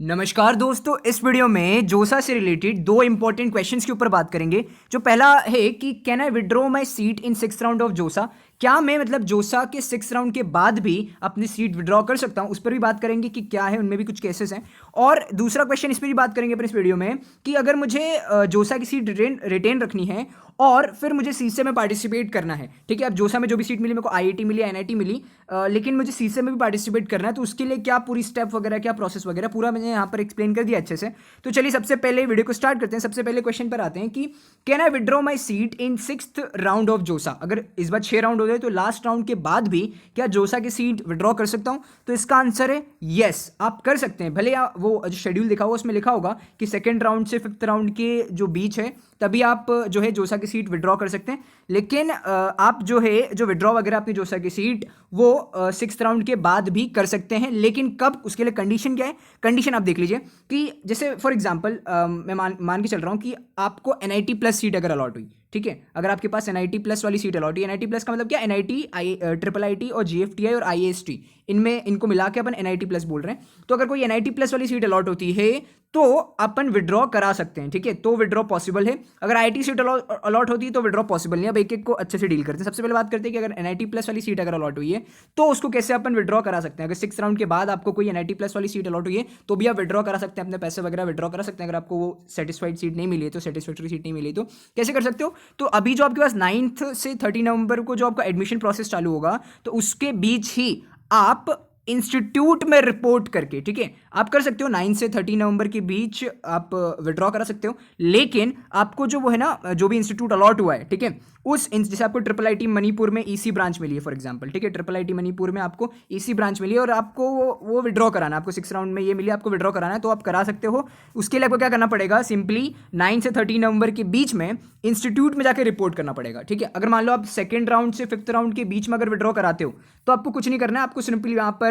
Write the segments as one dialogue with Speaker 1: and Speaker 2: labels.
Speaker 1: नमस्कार दोस्तों, इस वीडियो में जोसा से रिलेटेड दो इंपॉर्टेंट क्वेश्चंस के ऊपर बात करेंगे। जो पहला है कि can I withdraw my seat in 6th round of जोसा। क्या मैं जोसा के 6th राउंड के बाद भी अपनी सीट विड्रॉ कर सकता हूं, उस पर भी बात करेंगे कि क्या है, उनमें भी कुछ केसेस हैं। और दूसरा क्वेश्चन इस पर भी बात करेंगे अपन इस वीडियो में कि अगर मुझे जोसा की सीट रिटेन रखनी है और फिर मुझे सीसे में पार्टिसिपेट करना है, ठीक है। अब जोसा में जो भी सीट मिली, मेरे को आईआईटी मिली, एनआईटी मिली, लेकिन मुझे सीसे में भी पार्टिसिपेट करना है, तो उसके लिए क्या पूरी स्टेप वगैरह, क्या प्रोसेस वगैरह, पूरा मैंने यहाँ पर एक्सप्लेन कर दिया अच्छे से। तो चलिए सबसे पहले वीडियो को स्टार्ट करते हैं। सबसे पहले क्वेश्चन पर आते हैं कि can I withdraw my seat in 6th round of जोसा। अगर इस बार 6 राउंड हो गए तो लास्ट राउंड के बाद भी क्या जोसा की सीट विड्रॉ कर सकता हूं? तो इसका आंसर है यस, आप कर सकते हैं। भले वो जो शेड्यूल लिखा हुआ उसमें लिखा होगा कि 2nd राउंड से 5th राउंड के जो बीच है तभी आप जो है जोसा की सीट विड्रॉ कर सकते हैं, लेकिन आप जो है जो विड्रॉ वगैरह अपनी जोसा की सीट वो 6th राउंड के बाद भी कर सकते हैं। लेकिन कब, उसके लिए कंडीशन क्या है? कंडीशन आप देख लीजिए कि जैसे फॉर एग्जांपल मैं मान के चल रहा हूँ कि आपको एनआईटी प्लस सीट अगर अलॉट हुई, ठीक है। अगर आपके पास एनआईटी प्लस वाली सीट अलॉट हुई, एनआईटी प्लस का मतलब क्या, एनआईटी, ट्रिपल आईटी और जीएफटीआई और आईएएसटी, इनको मिला के अपन एनआईटी प्लस बोल रहे हैं। तो अगर कोई एनआईटी प्लस वाली सीट अलॉट होती है तो अपन विड्रॉ करा सकते हैं, ठीक है। तो विड्रॉ पॉसिबल है। अगर आईटी सीट अलॉट होती है तो विड्रॉ पॉसिबल नहीं है। अब एक एक को अच्छे से डील करते हैं। सबसे पहले बात करते हैं कि अगर एनआईटी प्लस वाली सीट अगर अलॉट हुई है तो उसको कैसे अपन विड्रॉ करा सकते हैं। अगर 6th राउंड के बाद आपको कोई एनआईटी प्लस वाली सीट अलॉट हुई है तो भी आप विड्रॉ करा सकते हैं, अपने पैसे वगैरह विड्रॉ करा सकते हैं। अगर आपको वो सेटिस्फाइड सीट नहीं मिली है, तो सेटिस्फैक्टरी सीट नहीं मिली तो कैसे कर सकते हो? तो अभी जो आपके पास 9th से 30 नवंबर को जो आपका एडमिशन प्रोसेस चालू होगा, तो उसके बीच ही आप इंस्टीट्यूट में रिपोर्ट करके, ठीक है, आप कर सकते हो। 9 से 30 नवंबर के बीच आप विड्रॉ करा सकते हो। लेकिन आपको जो वो है ना, जो भी इंस्टीट्यूट अलॉट हुआ है, ठीक है, उस जैसे आपको ट्रिपल आईटी मणिपुर में ईसी ब्रांच मिली है फॉर एग्जांपल, ठीक है, ट्रिपल आईटी मणिपुर में आपको ईसी ब्रांच मिली है और आपको वो विड्रॉ कराना, आपको 6 राउंड में ये मिली, आपको विड्रॉ कराना है, तो आप करा सकते हो। उसके लिए आपको क्या करना पड़ेगा? सिंपली 9 से 30 नवंबर के बीच में इंस्टीट्यूट में जाकर रिपोर्ट करना पड़ेगा, ठीक है। अगर मान लो आप 2nd राउंड से 5th राउंड के बीच में अगर विड्रॉ कराते हो तो आपको कुछ नहीं करना है। आपको सिंपली यहाँ पर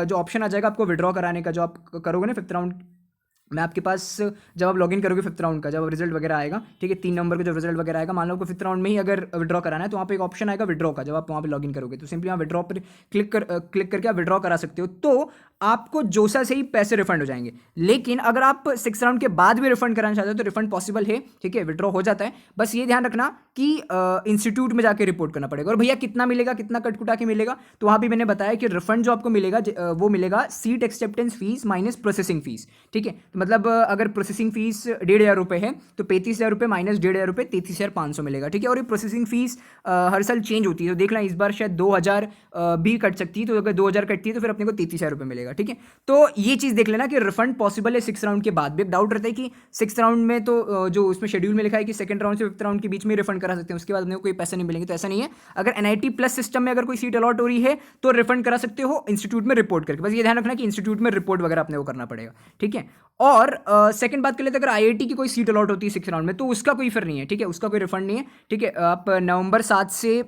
Speaker 1: जो ऑप्शन आ जाएगा आपको विड्रॉ कराने का, जो आप करोगे ना 5th राउंड में, आपके पास जब आप लॉगिन करोगे 5th राउंड का, जब रिजल्ट वगैरह आएगा, ठीक है, 3 नंबर का जब रिजल्ट वगैरह आएगा, मान लो आपको 5th राउंड में ही अगर विड्रॉ कराना है तो वहाँ पे एक ऑप्शन आएगा विड्रॉ का। जब आप वहाँ पे लॉगिन करोगे तो सिंपली वहाँ विड्रॉ पर क्लिक करके आप विड्रॉ करा सकते हो। तो आपको जोसा से ही पैसे रिफंड हो जाएंगे। लेकिन अगर आप 6th राउंड के बाद भी रिफंड कराना चाहते हो तो रिफंड पॉसिबल है, ठीक है, विड्रॉ हो जाता है। बस ये ध्यान रखना कि इंस्टीट्यूट में जाके रिपोर्ट करना पड़ेगा। और भैया कितना मिलेगा, कितना कटकुटा के मिलेगा? तो वहाँ भी मैंने बताया कि रिफंड जो आपको मिलेगा वो मिलेगा seat acceptance fees minus processing fees, ठीक है। तो मतलब अगर प्रोसेसिंग फीस 1,500 रुपये है तो 35,000 रुपये माइनस 1,500 रुपये 33,500 मिलेगा, ठीक है। और ये प्रोसेसिंग फीस हर साल चेंज होती है, तो देख लें, इस बार शायद 2,000 भी कट सकती है। तो अगर 2,000 कटती है तो फिर अपने को 33,000 रुपये मिलेगा, ठीक है। तो ये चीज़ देख लेना कि रिफंड पॉसिबल है 6 राउंड के बाद भी। डाउट रहता है कि 6th राउंड में तो जो उसमें शेड्यूल में लिखा है कि 2nd राउंड से 5th राउंड के बीच में रिफंड करा सकते हैं, उसके बाद अपने को कोई पैसे नहीं मिलेंगे, तो ऐसा नहीं है। अगर एनआईटी प्लस सिस्टम में अगर कोई सीट अलॉट हो रही है तो रिफंड करा सकते हो इंस्टीट्यूट में रिपोर्ट करके। बस ये ध्यान रखना कि इंस्टीट्यूट में रिपोर्ट वगैरह अपने को करना पड़ेगा, ठीक है। और सेकंड बात कर लेते हैं, अगर आईआईटी की कोई सीट अलॉट होती है 6th राउंड में तो उसका कोई फिर नहीं है, ठीक है, उसका कोई रिफंड नहीं है, ठीक है। आप नवंबर 7 से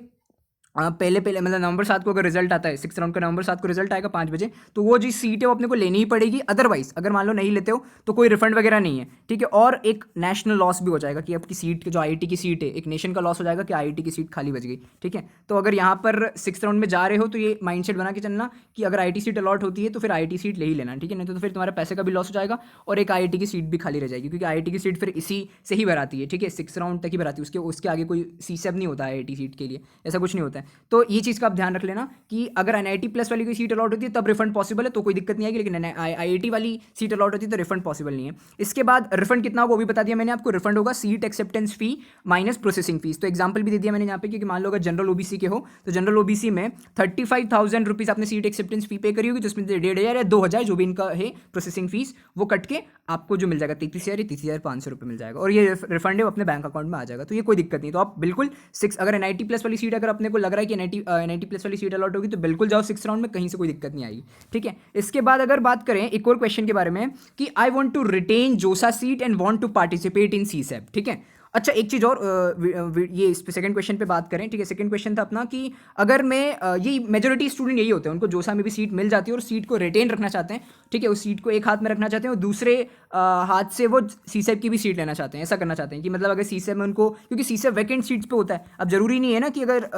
Speaker 1: पहले मतलब नवंबर 7 को अगर रिजल्ट आता है 6th राउंड का, नवंबर 7 को रिजल्ट आएगा 5 बजे, तो वो जो सीट है वो अपने को लेनी ही पड़ेगी। अदरवाइज अगर मान लो नहीं लेते हो तो कोई रिफंड वगैरह नहीं है, ठीक है। और एक नेशनल लॉस भी हो जाएगा कि आपकी सीट, जो आईआईटी की सीट है, एक नेशन का लॉस हो जाएगा कि आईआईटी की सीट खाली बच गई, ठीक है। तो अगर यहाँ पर 6th राउंड में जा रहे हो तो ये माइंडसेट बना के चलना कि अगर आईआईटी सीट अलॉट होती है तो फिर आईआईटी सीट ले ही लेना, ठीक है। नहीं तो फिर तुम्हारे पैसे का भी लॉस हो जाएगा और एक आईआईटी की सीट भी खाली रह जाएगी, क्योंकि आईआईटी की सीट फिर इसी से ही भराती है, ठीक है, 6th राउंड तक ही भराती है, उसके आगे कोई सीसेब नहीं होता है आईआईटी सीट के लिए, ऐसा कुछ नहीं होता है। तो ये चीज़ का आप ध्यान रख लेना कि अगर एनआईटी प्लस वाली कोई सीट अलॉट होती है तब रिफंड पॉसिबल है, तो कोई दिक्कत नहीं आएगी। लेकिन आईआईटी वाली सीट अलॉट होती है तो रिफंड पॉसिबल नहीं है। इसके बाद रिफंड कितना होगा वो भी बता दिया मैंने आपको। रिफंड होगा सीट एक्सेप्टेंस फी माइनस प्रोसेसिंग फीस। तो एग्जांपल भी दे दिया मैंने यहाँ पे, क्योंकि मान लो अगर जनरल ओबीसी के हो तो जनरल ओबीसी में 35,000 रुपीज़ आपने सीट एक्सेप्टेंस फी पे करी होगी, तो उसमें 1,500 या 2,000 जो भी इनका है प्रोसेसिंग फीस वो कट के आपको जो मिल जाएगा 33,000 या 33,500 रुपये मिल जाएगा, और ये रिफंड है अपने बैंक अकाउंट में आ जाएगा। तो ये कोई दिक्कत नहीं। तो आप बिल्कुल अगर एनआईटी प्लस वाली सीट अगर अपने को लग रहा है कि एनआईटी प्लस वाली सीट अलॉट होगी तो बिल्कुल जाओ 6th राउंड में, कहीं से कोई दिक्कत नहीं आएगी, ठीक है। इसके बाद अगर बात करें एक और क्वेश्चन के बारे में कि I want to retain JoSAA seat and want to participate in CSAB, ठीक है। अच्छा एक चीज़ और ये इस पे सेकंड क्वेश्चन पे बात करें, ठीक है। सेकंड क्वेश्चन था अपना कि अगर मैं ये मेजोरिटी स्टूडेंट यही होते हैं, उनको जोसा में भी सीट मिल जाती है और सीट को रिटेन रखना चाहते हैं, ठीक है। उस सीट को एक हाथ में रखना चाहते हैं और दूसरे हाथ से वो सीसेब की भी सीट लेना चाहते हैं, ऐसा करना चाहते हैं कि मतलब अगर सीसेब में उनको, क्योंकि सीसेब वैकेंट सीट्स पे होता है, अब जरूरी नहीं है ना कि अगर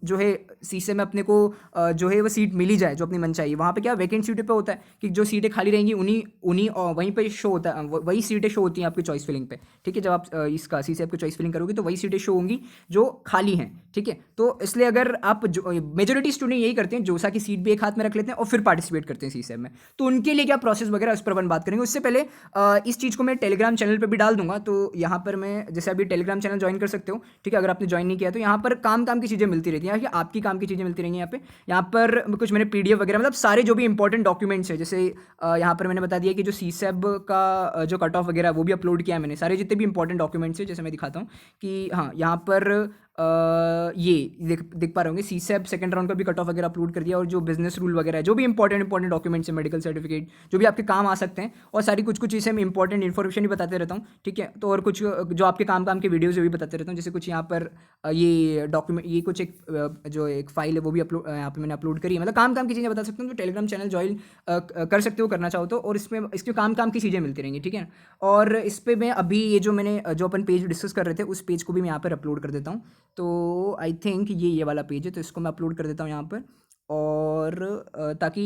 Speaker 1: जो है सीसेब में अपने को जो है वो सीट मिली जाए जो अपनी मन चाहिए, वहाँ पे क्या वैकेंट सीट पे होता है कि जो सीटें खाली रहेंगी उन्हीं उन्हीं वहीं पे शो होता है, वही सीटें शो होती हैं आपकी चॉइस फिलिंग पे, ठीक है। जब आप इसका सीसेब को चॉइस फिलिंग करोगे तो वही सीटें शो होंगी जो खाली हैं, ठीक है। तो इसलिए अगर आप मेजोरिटी स्टूडेंट यही करते हैं, जोसा की सीट भी एक हाथ में रख लेते हैं और फिर पार्टिसिपेट करते हैं सीसेब में, तो उनके लिए क्या प्रोसेस वगैरह उस पर अपन बात करेंगे। उससे पहले इस चीज़ को मैं टेलीग्राम चैनल पर भी डाल दूंगा, तो यहाँ पर मैं जैसे अभी टेलीग्राम चैनल ज्वाइन कर सकते हो, ठीक है। अगर आपने ज्वाइन नहीं किया तो यहाँ पर काम की चीज़ें मिलती रहती हैं, आपकी काम की चीज़ें मिलती रहेंगी यहाँ पर कुछ मैंने पीडीएफ वगैरह मतलब सारे जो भी इंपॉर्टेंट डॉक्यूमेंट्स है, जैसे यहाँ पर मैंने बता दिया कि जो सीसेब का जो कट ऑफ वगैरह वो भी अपलोड किया है मैंने, सारे जितने भी इंपॉर्टेंट डॉक्यूमेंट्स है, जैसे मैं दिखाता हूँ कि हाँ यहाँ पर ये देख पा रहे होंगे सीसेब सेकंड राउंड का भी कट ऑफ वगैरह अपलोड कर दिया, और जो बिजनेस रूल वगैरह है, जो भी इंपॉर्टेंट डॉक्यूमेंट्स है, मेडिकल सर्टिफिकेट जो भी आपके काम आ सकते हैं, और सारी कुछ चीज़ें मैं इंपॉर्टेंट इन्फॉर्मेशन भी बताते रहता हूँ, ठीक है। तो और कुछ जो आपके काम के वीडियोज़ भी बताते रहता हूँ, जैसे कुछ यहाँ पर ये डॉक्यूमेंट, ये कुछ एक जो एक फाइल है वो भी अपलोड यहाँ पे मैंने अपलोड करी है, मतलब काम की चीज़ें बता सकता हूँ। तो टेलीग्राम चैनल ज्वाइन कर सकते हो, करना चाहो तो, और इसमें इसके काम की चीज़ें मिलती रहेंगी, ठीक है। और इस पर मैं अभी ये जो अपन पेज डिस्कस कर रहे थे उस पेज को भी मैं यहाँ पर अपलोड कर देता हूँ। तो आई थिंक ये वाला पेज है, तो इसको मैं अपलोड कर देता हूँ यहाँ पर, और ताकि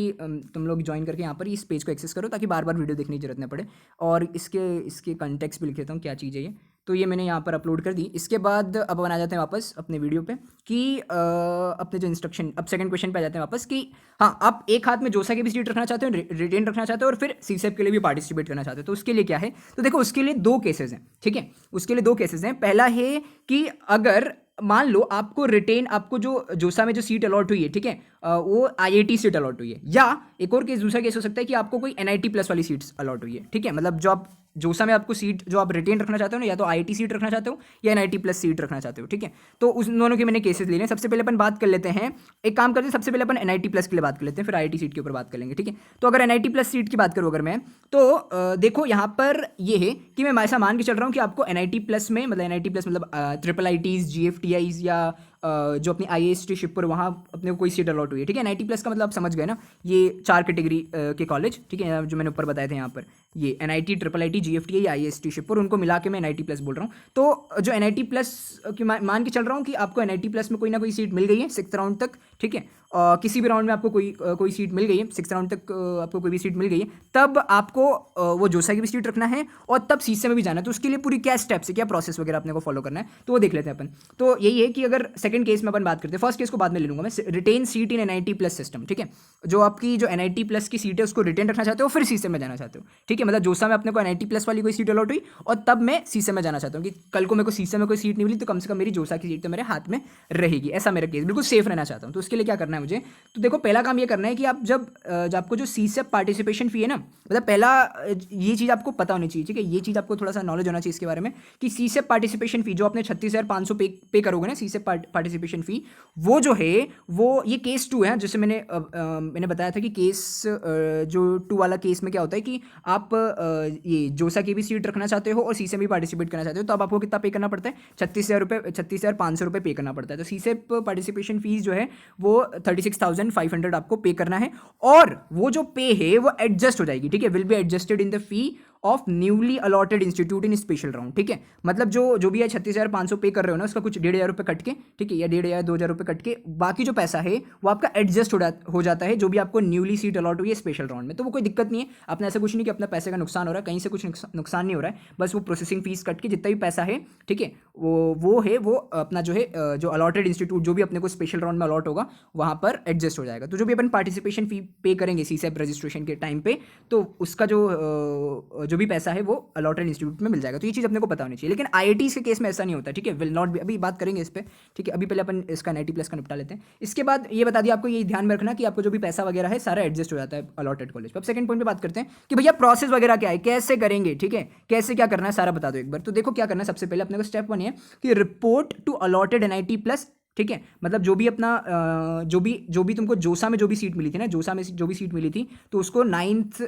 Speaker 1: तुम लोग ज्वाइन करके यहाँ पर इस पेज को एक्सेस करो, ताकि बार बार वीडियो देखने की जरूरत ना पड़े। और इसके कंटेक्स्ट भी लिख देता हूँ क्या चीज़ है ये, तो ये मैंने यहाँ पर अपलोड कर दी। इसके बाद अब अपन आ जाते हैं वापस अपने वीडियो पे कि अपने जो इंस्ट्रक्शन, अब सेकंड क्वेश्चन पे आ जाते हैं वापस कि हाँ, आप एक हाथ में जोसा की भी सीट रखना चाहते हो, रिटेन रखना चाहते हो, और फिर सीसेब के लिए भी पार्टिसिपेट करना चाहते हो, तो उसके लिए क्या है। तो देखो उसके लिए दो केसेस हैं, ठीक है। उसके लिए दो केसेस हैं। पहला है कि अगर मान लो आपको रिटेन, आपको जो जोसा में जो सीट अलॉट हुई है, ठीक है, वो आईआईटी सीट अलॉट हुई है, या एक और केस, दूसरा केस हो सकता है कि आपको कोई एनआईटी प्लस वाली सीट्स अलॉट हुई है, ठीक है। मतलब जो आप जोसा में आपको सीट जो आप रिटेन रखना चाहते हो ना, या तो आईआईटी सीट रखना चाहते हो या एनआईटी प्लस सीट रखना चाहते हो, ठीक है। तो उस दोनों के मैंने केसेस ले लें। सबसे पहले अपन बात कर लेते हैं, एक काम करते हैं, सबसे पहले अपन एनआईटी प्लस के लिए बात कर लेते हैं, फिर आईआईटी सीट के ऊपर बात कर लेंगे, ठीक है। तो अगर एनआईटी प्लस सीट की बात करूँ अगर मैं, तो देखो यहाँ पर ये है कि मैं ऐसा मान के चल रहा हूँ कि आपको एनआईटी प्लस में, मतलब एनआईटी प्लस मतलब ट्रिपल आईटीज, जीएफटीआईज या जो अपनी आईएएसटी शिवपुर, वहाँ अपने को कोई सीट अलॉट हुई है, ठीक है। एनआईटी प्लस का मतलब आप समझ गए ना, ये 4 कैटेगरी के कॉलेज, ठीक है, जो मैंने ऊपर बताए थे यहाँ पर, ये NIT, triple IT, GFTI, IIEST Shibpur, उनको मिला के मैं एनआईटी प्लस बोल रहा हूँ। तो जो एनआईटी प्लस की मान के चल रहा हूँ कि आपको एनआईटी प्लस में कोई ना कोई सीट मिल गई है 6th राउंड तक, ठीक है। किसी भी राउंड में आपको कोई सीट मिल गई है, 6th राउंड तक आपको कोई भी सीट मिल गई है, तब आपको वो जोसा की भी सीट रखना है और तब सीसे में भी जाना है। तो उसके लिए पूरी क्या स्टेप्स है, क्या प्रोसेस वगैरह अपने को फॉलो करना है, तो वो देख लेते हैं अपन। तो यही है कि अगर सेकंड केस में अपन बात करते हैं, फर्स्ट केस को बाद में ले लूंगा मैं, रिटेन सीट इन एनआईटी प्लस सिस्टम, ठीक है। जो आपकी जो एनआईटी प्लस की सीट है उसको रिटेन रखना चाहते हो, फिर सीसे में जाना चाहते हो, ठीक है। मतलब जोसा में अपने को एनआईटी प्लस वाली कोई सीट अलॉट हुई और तब मैं सीसे में जाना चाहता हूँ कि कल को मेरे को सीसे में कोई सीट नहीं मिली तो कम से कम मेरी जोसा की सीट तो मेरे हाथ में रहेगी, ऐसा मेरा केस, बिल्कुल सेफ रहना चाहता हूँ। तो उसके लिए क्या करना है मुझे, तो देखो पहला काम ये करना है कि आप जब आपको जो सीसेब पार्टिसिपेशन फी है ना, मतलब पहला ये चीज़ आपको पता होनी चाहिए, ठीक है। ये चीज़ आपको थोड़ा सा नॉलेज होना चाहिए इसके बारे में कि सीसेब पार्टिसिपेशन फी जो आपने 36,500 पे करोगे ना, सीसेब पार्टिसिपेशन फी, वो जो है वो ये केस 2 है। जैसे मैंने बताया था कि केस जो 2 वाला केस में क्या होता है कि आप ये जोसा की भी सीट रखना चाहते हो और सीसेब भी पार्टिसिपेट करना चाहते हो, तो अब आपको कितना पे करना पड़ता है, 36,500 रुपये पे करना पड़ता है। तो सीसेब पार्टिसिपेशन फीस जो है वो 36,500 आपको पे करना है, और वो जो पे है वो एडजस्ट हो जाएगी, ठीक है, will be adjusted in the fee of newly allotted institute in special round, ठीक है। मतलब जो भी है 36,500 पे कर रहे हो ना, उसका कुछ 1,500 रुपये कट के, ठीक है, या 1,500 या 2,000 रुपये कट के बाकी जो पैसा है वो आपका एडजस्ट हो जाता है, जो भी आपको न्यूली सीट अलॉट हुई है स्पेशल राउंड में। तो वो कोई दिक्कत नहीं है, अपना ऐसा कुछ नहीं कि अपना पैसे का नुकसान हो रहा है, कहीं से कुछ नुकसान नहीं हो रहा है, बस वो प्रोसेसिंग फीस कट के जितना भी पैसा है, ठीक है, वो अपना जो है जो अलॉटेड इंस्टीट्यूट जो भी अपने को स्पेशल राउंड में अलॉट होगा वहाँ पर एडजस्ट हो जाएगा। तो जो भी अपन पार्टिसिपेशन फी पे करेंगे सीसेब रजिस्ट्रेशन के टाइम पे, तो उसका जो भी पैसा है वो अलॉटेड इंस्टीट्यूट में मिल जाएगा। तो ये चीज़ अपने को पता होनी चाहिए। लेकिन आईआईटी के केस में ऐसा नहीं होता, ठीक है, विल नॉट बी, अभी बात करेंगे इस पर, ठीक है। अभी पहले अपन इसका एनआईटी प्लस का निपटा लेते हैं। इसके बाद ये बता दिया आपको, ये ध्यान में रखना कि आपको जो भी पैसा वगैरह है सारा एडजस्ट हो जाता है अलॉटेड कॉलेज पर। अब सेकंड पॉइंट पे बात करते हैं कि भैया प्रोसेस वगैरह क्या है, कैसे करेंगे, ठीक है, कैसे क्या करना है सारा बता दो एक बार। तो देखो क्या करना है, सबसे पहले अपने को स्टेप 1 है कि report to allotted NIT plus ठीक है, मतलब जो भी अपना जो भी तुमको जोसा में जो भी सीट मिली थी ना, जोसा में जो भी सीट मिली थी, तो उसको 9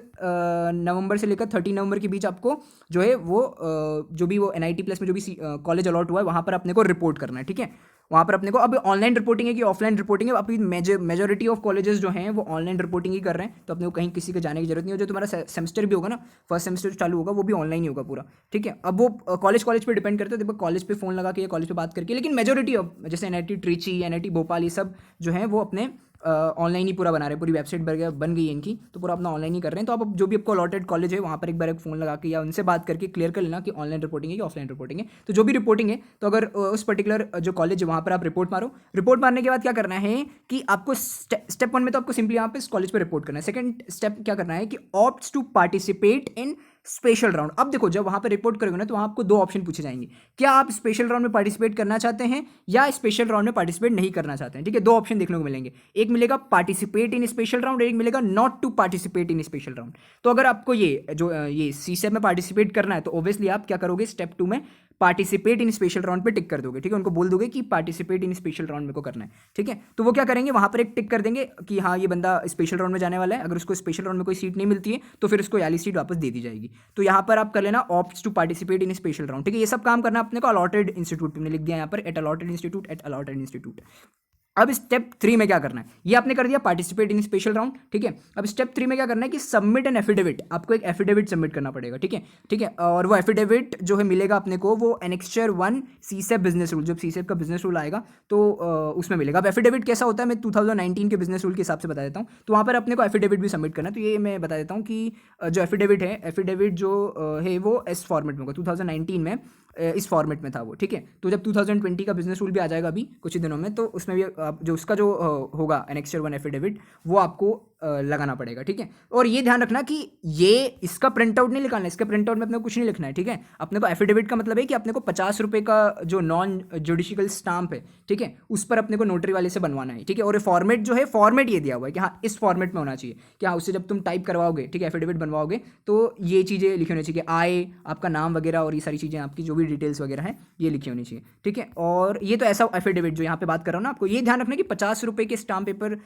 Speaker 1: नवंबर से लेकर 13 नवंबर के बीच आपको जो है वो जो भी वो NIT प्लस में जो भी कॉलेज अलॉट हुआ है वहाँ पर अपने को रिपोर्ट करना है। ठीक है, वहाँ पर अपने को अब ऑनलाइन रिपोर्टिंग है कि ऑफलाइन रिपोर्टिंग है, अभी मेजोरिटी ऑफ कॉलेजेस जो हैं वो ऑनलाइन रिपोर्टिंग ही कर रहे हैं, तो अपने को कहीं किसी के जाने की जरूरत नहीं है। जो तुम्हारा सेमेस्टर भी होगा ना, फर्स्ट सेमेस्टर चालू होगा, वो भी ऑनलाइन ही होगा पूरा। ठीक है, अब वो कॉलेज पे डिपेंड करता है, देखो कॉलेज पे फ़ोन लगा के या कॉलेज पे बात करके, लेकिन मेजोरिटी ऑफ जैसे NIT ट्रिची, NIT भोपाल, ये सब जो है वो अपने ऑनलाइन ही पूरा बना रहे हैं, पूरी वेबसाइट बन गई है इनकी, तो पूरा अपना ऑनलाइन ही कर रहे हैं। तो आप जो भी आपको अलॉटेड कॉलेज है वहाँ पर एक बार एक फ़ोन लगा के या उनसे बात करके क्लियर कर लेना कि ऑनलाइन रिपोर्टिंग है कि ऑफलाइन रिपोर्टिंग है। तो जो भी रिपोर्टिंग है, तो अगर उस पर्टिकुलर जो कॉलेज है वहाँ पर आप रिपोर्ट मारो, रिपोर्ट मारने के बाद क्या करना है कि आपको स्टेप 1 में तो आपको सिंपली यहाँ पे इस कॉलेज पर रिपोर्ट करना है। सेकंड स्टेप क्या करना है कि opts to participate in special round. अब देखो जब वहां पर रिपोर्ट करोगे ना, तो वहां आपको दो ऑप्शन पूछे जाएंगे, क्या आप स्पेशल राउंड में पार्टिसिपेट करना चाहते हैं या स्पेशल राउंड में पार्टिसिपेट नहीं करना चाहते हैं। ठीक है, दो ऑप्शन देखने को मिलेंगे, एक मिलेगा पार्टिसिपेट इन स्पेशल राउंड, एक मिलेगा not to participate in special round. तो अगर आपको ये CSEP में पार्टिसिपेट करना है, तो ऑब्वियसली आप क्या करोगे, स्टेप 2 में पार्टिसिपेट इन स्पेशल राउंड पे टिक कर दोगे। ठीक है, उनको बोल दोगे कि पार्टिसिपेट इन स्पेशल राउंड मेरे को करना है। ठीक है, तो वो क्या करेंगे, वहां पर एक टिक कर देंगे कि हाँ ये बंदा स्पेशल राउंड में जाने वाला है। अगर उसको स्पेशल राउंड में कोई सीट नहीं मिलती है तो फिर उसको वाली सीट वापस दे दी जाएगी। तो यहाँ पर आप कर लेना opts to participate in special round. ठीक है, ये सब काम करना अपने को अलॉटेड इंस्टीट्यूट पे लिख दिया यहाँ पर, at allotted institute, at allotted institute. अब स्टेप 3 में क्या करना है, ये आपने कर दिया पार्टिसिपेट इन स्पेशल राउंड। ठीक है, अब स्टेप 3 में क्या करना है कि सबमिट एन एफिडेविट, आपको एक एफिडेविट सबमिट करना पड़ेगा। ठीक है, ठीक है, और वो एफिडेविट जो है मिलेगा अपने को वो एनेक्स्चर 1 CSEP बिजनेस रूल, जब CSEP का बिजनेस रूल आएगा तो उसमें मिलेगा। अब एफिडेविट कैसा होता है, मैं 2019 के बिजनेस रूल के हिसाब से बता देता हूँ। तो वहाँ पर अपने को एफिडेविट भी सबमिट करना है। तो ये मैं बता देता हूँ कि जो एफिडेविट है, एफिडेविट जो है वो S फॉर्मेट में होगा। 2019 में इस फॉर्मेट में था वो। ठीक है, तो जब 2020 का बिजनेस रूल भी आ जाएगा अभी कुछ ही दिनों में, तो उसमें भी जो उसका जो होगा एनेक्स्चर 1 एफिडेविट, वो आपको लगाना पड़ेगा। ठीक है, और ये ध्यान रखना कि ये इसका प्रिंट आउट नहीं निकालना है, इसके प्रिंट आउट में अपने को कुछ नहीं लिखना है। ठीक है, अपने को एफिडेविट का मतलब है कि अपने को 50 रुपये का जो नॉन जुडिशियल स्टाम्प है, ठीक है, उस पर अपने को नोटरी वाले से बनवाना है। ठीक है, और ये फॉर्मेट जो है, फॉर्मेट ये दिया हुआ है कि हाँ इस फॉर्मेट में होना चाहिए, कि हाँ उससे जब तुम टाइप करवाओगे, ठीक है, एफिडेविट बनवाओगे, तो ये चीज़ें लिखी होनी चाहिए, आय, आपका नाम वगैरह और ये सारी चीज़ें, आपकी जो भी डिटेल्स वगैरह हैं ये लिखी होनी चाहिए। ठीक है, और ये तो ऐसा एफिडेविट जो यहाँ पे बात कर रहा हूँ ना, आपको ये ध्यान रखना कि 50 रुपये के स्टाम्प पेपर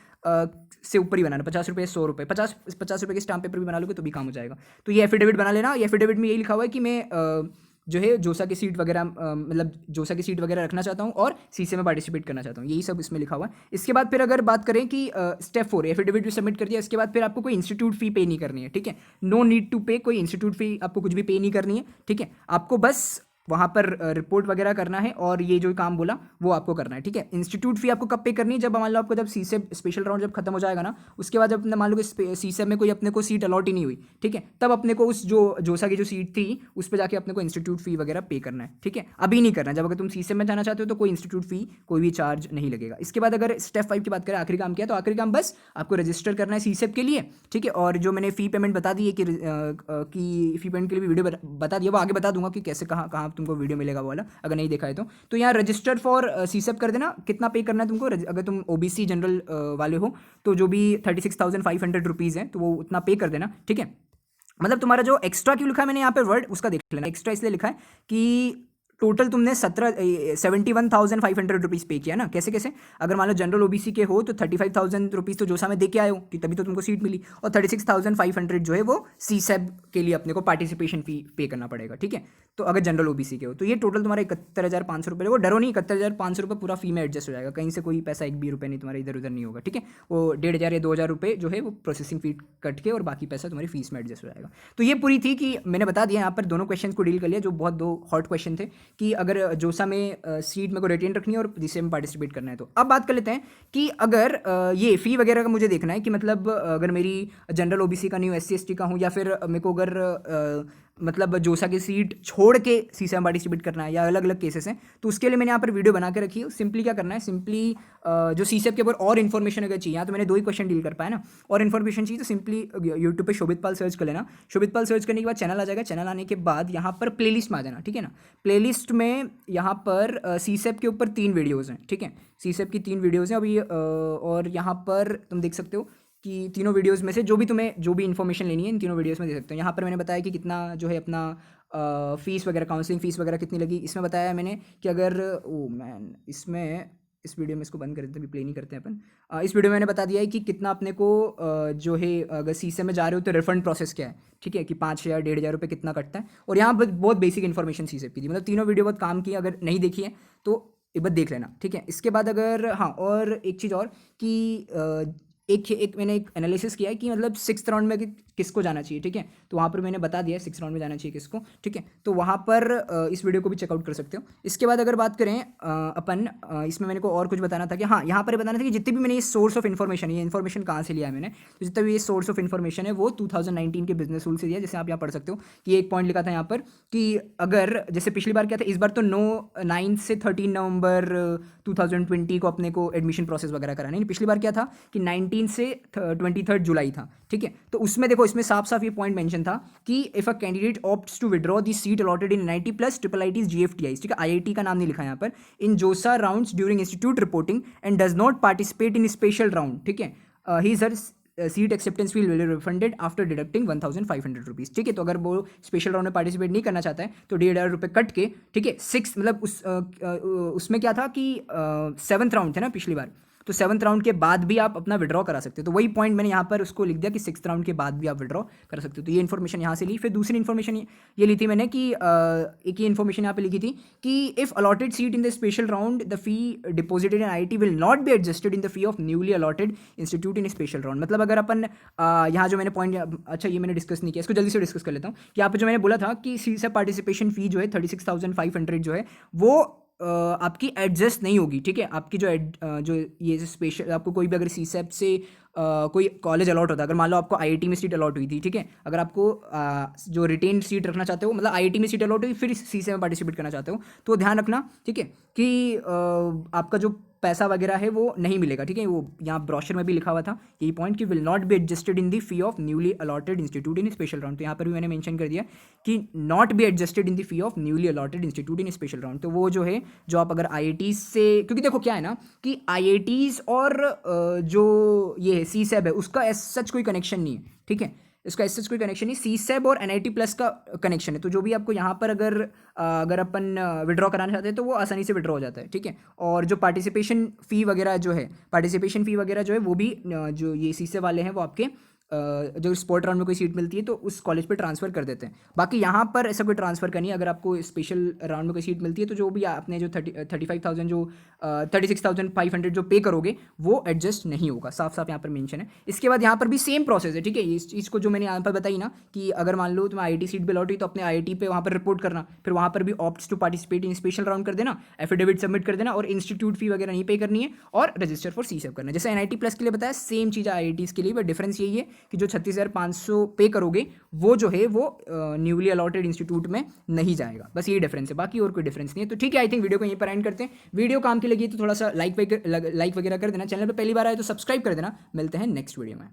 Speaker 1: से ऊपर ही बनाना, 50 रुपये 100 रुपये, 50 रुपये के स्टाम्प पेपर भी बना लोगे तो भी काम हो जाएगा। तो ये एफिडेविट बना लेना। ये एफिडेविट में यही लिखा हुआ है कि मैं जो है जोसा की सीट वगैरह मतलब जोसा की सीट वगैरह रखना चाहता हूँ और CSEP में पार्टिसिपेट करना चाहता हूँ, यही सब इसमें लिखा हुआ है। इसके बाद फिर अगर बात करें कि स्टेप 4 एफिडेविट भी सबमिट कर दिया, इसके बाद फिर आपको कोई इंस्टीट्यूट फी पे नहीं करनी है। ठीक है, नो नीड टू पे, कोई इंस्टीट्यूट फी आपको कुछ भी पे नहीं करनी है। ठीक है, आपको बस वहाँ पर रिपोर्ट वगैरह करना है और ये जो काम बोला वो आपको करना है। ठीक है, इंस्टीट्यूट फी आपको कब पे करनी है, जब मान लो आपको जब CSEP स्पेशल राउंड जब खत्म हो जाएगा ना, उसके बाद जब मान लो कि CSEP में कोई अपने को सीट अलॉट ही नहीं हुई, ठीक है, तब अपने को उस जो जोसा की जो सीट थी उस पर जाके अपने को इंस्टीट्यूट फी वगैरह पे करना है। ठीक है, अभी नहीं करना है, जब अगर तुम CSEP में जाना चाहते हो तो कोई इंस्टीट्यूट फी कोई भी चार्ज नहीं लगेगा। इसके बाद अगर स्टेप 5 की बात करें, आखिरी काम किया, तो आखिरी काम बस आपको रजिस्टर करना है CSEP के लिए। ठीक है, और जो मैंने फ़ी पेमेंट बता दी है कि फ़ी पेमेंट के लिए भी वीडियो बता दिया, वो आगे बता दूंगा कि कैसे कहाँ कहाँ तुमको वीडियो मिलेगा वाला, अगर नहीं देखा है तो यहाँ रजिस्टर फॉर CSEP कर देना। कितना पे करना है तुमको, अगर तुम OBC जनरल वाले हो तो जो भी 36,500 रुपीज़ है तो वो उतना पे कर देना। ठीक है, मतलब तुम्हारा जो एक्स्ट्रा क्यों लिखा है मैंने यहाँ पे वर्ड, उसका देख लेना। एक्स्ट्रा इसलिए लिखा है कि टोटल तुमने 71,500 रुपीज़ पे किया ना। कैसे कैसे, अगर मान लो जनरल OBC के हो तो 35,000 रुपीज़ तो जोसा में दे के आए हो कि तभी तो तुमको सीट मिली, और 36,500 जो है वो CSEP के लिए अपने को पार्टिसिपेशन फी पे करना पड़ेगा। ठीक है, तो अगर जनरल OBC के हो तो ये टोटल तुम्हारा 71,500 रुपये, वो डरो नहीं, 71,500 रुपये पूरा फी में एडजस्ट हो जाएगा, कहीं से कोई पैसा एक भी रुपये नहीं तुम्हारा इधर उधर नहीं होगा। ठीक है, वो 1,500 या 2,000 रुपये जो है वो प्रोसेसिंग फी कट के और बाकी पैसा तुम्हारी फीस में एडजस्ट हो जाएगा। तो ये पूरी थी कि मैंने बता दिया यहाँ पर दोनों क्वेश्चन को डील कर लिया, जो बहुत दो हॉट क्वेश्चन थे कि अगर जोसा में सीट मेरे को रिटेन रखनी है और CSEP में पार्टिसिपेट करना है। तो अब बात कर लेते हैं कि अगर ये फ़ी वगैरह का मुझे देखना है कि मतलब अगर मेरी जनरल OBC का नहीं हूँ, SC ST का हूँ, या फिर मेरे को अगर मतलब जोसा की सीट छोड़ के CSEP में पार्टिसिपेट करना है या अलग अलग केसेस हैं, तो उसके लिए मैंने यहाँ पर वीडियो बना के रखी है। सिंपली क्या करना है, सिंपली जो CSEP के ऊपर और इन्फॉर्मेशन अगर चाहिए, यहाँ तो मैंने 2 ही क्वेश्चन डील कर पाया ना, और इन्फॉर्मेशन चाहिए तो सिंपली यूट्यूब पे शोभित पाल सर्च कर लेना। शोभित पाल सर्च करने के बाद चैनल आ जाएगा, चैनल आने के बाद यहाँ पर प्लेलिस्ट में आ जाना। ठीक है ना, प्लेलिस्ट में यहाँ पर CSEP के ऊपर 3 वीडियोज़ हैं। ठीक है, CSEP की 3 वीडियोज़ हैं अभी, और यहाँ पर तुम देख सकते हो कि तीनों वीडियोस में से जो भी तुम्हें जो भी इन्फॉर्मेशन लेनी है इन तीनों वीडियोस में दे सकते हो। यहाँ पर मैंने बताया कि कितना जो है अपना फ़ीस वगैरह, काउंसलिंग फ़ीस वगैरह कितनी लगी, इसमें बताया है मैंने कि अगर इसमें इस वीडियो में इसको बंद कर देते हैं, अभी प्ले नहीं करते हैं अपन। इस वीडियो में मैंने बता दिया है कि कितना अपने को जो है अगर सीसे में जा रहे हो तो रिफंड प्रोसेस क्या है, ठीक है, कि 5,000 1,500 रुपये कितना कटता है। और यहाँ पर बहुत बेसिक इन्फॉर्मेशन सीसे की थी, मतलब तीनों वीडियो बहुत काम की, अगर नहीं देखी है तो एक बार देख लेना, ठीक है। इसके बाद अगर हाँ, और एक चीज़ और कि एक मैंने एक एनालिसिस किया है कि मतलब 6th राउंड में किसको जाना चाहिए, ठीक है। तो वहाँ पर मैंने बता दिया है 6th राउंड में जाना चाहिए किसको, ठीक है। तो वहाँ पर इस वीडियो को भी चेकआउट कर सकते हो। इसके बाद अगर बात करें अपन इसमें मैंने को और कुछ बताना था कि हाँ, यहाँ पर बताना था कि जितनी भी मैंने ये सोर्स ऑफ इन्फॉर्मेशन, ये इन्फॉर्मेशन कहाँ से लिया है मैंने, तो जितना भी ये सोर्स ऑफ इन्फॉर्मेशन है वो 2019 के बिजनेस रूल से दिया, जैसे आप यहाँ पढ़ सकते हो कि एक पॉइंट लिखा था यहाँ पर कि अगर जैसे पिछली बार क्या था, इस बार तो 9 से 13 नवंबर 2020 को अपने को एडमिशन प्रोसेस वगैरह कराना है। पिछली बार क्या था कि 19 से 23 जुलाई था, ठीक है। तो उसमें देखो, इसमें साफ साफ ये पॉइंट मेंशन था कि if a candidate opts to withdraw the seat allotted in NIT plus IIITs GFTIs, ठीक है, IIT का नाम नहीं लिखा यहाँ पर, in JoSAA rounds during institute reporting and does not participate in special round, ठीक है, his her seat acceptance fee will refunded after deducting 1,500 rupees, ठीक है। तो अगर वो स्पेशल राउंड में पार्टिसिपेट नहीं करना चाहता है तो 1,500 रुपये कट के, ठीक है, 6 मतलब उसमें क्या था कि 7th राउंड थे ना पिछली बार, तो 7th राउंड के बाद भी आप अपना विड्रॉ करा सकते हो। तो वही पॉइंट मैंने यहाँ पर उसको लिख दिया कि 6th राउंड के बाद भी आप विड्रॉ कर सकते हो। तो ये इन्फॉर्मेशन यहाँ से ली। फिर दूसरी इन्फॉर्मेशन ये ली थी मैंने कि एक ही इन्फॉर्मेशन यहाँ पे लिखी थी कि if allotted seat in the special round the fee deposited in IIT will not be adjusted in the fee of newly allotted institute in special round. मतलब अगर अपन यहाँ जो मैंने पॉइंट, अच्छा ये मैंने डिस्कस नहीं किया, इसको जल्दी से डिस्कस कर लेता हूँ कि यहाँ पे जो मैंने बोला था कि सी से पार्टिसिपेशन फी जो है 36,500 जो है वो आपकी एडजस्ट नहीं होगी, ठीक है। आपकी जो ये स्पेशल आपको कोई भी अगर CSEP से कोई कॉलेज अलॉट होता है, अगर मान लो आपको IIT में सीट अलॉट हुई थी, ठीक है, अगर आपको जो रिटेन सीट रखना चाहते हो, मतलब IIT में सीट अलॉट हुई फिर CSEP में पार्टिसिपेट करना चाहते हो, तो ध्यान रखना, ठीक है, कि आपका जो पैसा वगैरह है वो नहीं मिलेगा, ठीक है। वो यहाँ ब्रोशर में भी लिखा हुआ था यही पॉइंट कि will not be adjusted in the fee of newly allotted institute in special round. तो यहाँ पर भी मैंने मेंशन कर दिया कि not be adjusted in the fee of newly allotted institute in special round. तो वो जो है, जो आप अगर IIT से, क्योंकि देखो क्या है ना कि IITs और जो ये है CSEP है उसका एज सच कोई कनेक्शन नहीं है, ठीक है, इसका एज सच कोई कनेक्शन नहीं। CSEP और NIT प्लस का कनेक्शन है। तो जो भी आपको यहाँ पर अगर अपन विड्रॉ कराना चाहते हैं तो वो आसानी से विड्रॉ हो जाता है, ठीक है। और जो पार्टिसिपेशन फ़ी वगैरह जो है वो भी जो ये CSEP वाले हैं वो आपके जो स्पोर्ट राउंड में कोई सीट मिलती है तो उस कॉलेज पे ट्रांसफ़र कर देते हैं। बाकी यहाँ पर ऐसा कोई ट्रांसफ़र का नहीं है। अगर आपको स्पेशल राउंड में कोई सीट मिलती है तो जो भी आपने जो 35,000 जो 36,500 जो पे करोगे वो एडजस्ट नहीं होगा, साफ साफ यहाँ पर मेंशन है। इसके बाद यहाँ पर भी सेम प्रोसेस है, ठीक है। इस चीज़ को जो मैंने यहाँ पर बताई ना कि अगर मान लो तुम्हें IIT सीट पे लौटी तो अपने IIT पे वहाँ पर रिपोर्ट करना, फिर वहाँ पर भी opts to participate in special round कर देना, एफिडेविट सबमिट कर देना और इंस्टीट्यूट फी वगैरह नहीं पे करनी है और रजिस्टर फॉर CSEP करना। जैसे NIT प्लस के लिए बताया सेम चीज़ है IITs के लिए, बट डिफरेंस यही है कि जो 36,500 पे करोगे वो जो है वो न्यूली अलॉटेड इंस्टीट्यूट में नहीं जाएगा। बस यही डिफरेंस है, बाकी और कोई डिफरेंस नहीं है। तो ठीक है, आई थिंक वीडियो को यहीं पर एंड करते हैं। वीडियो काम की लगी तो थोड़ा सा लाइक वगैरह कर देना, चैनल पर पहली बार आए तो सब्सक्राइब कर देना। मिलते हैं नेक्स्ट वीडियो में।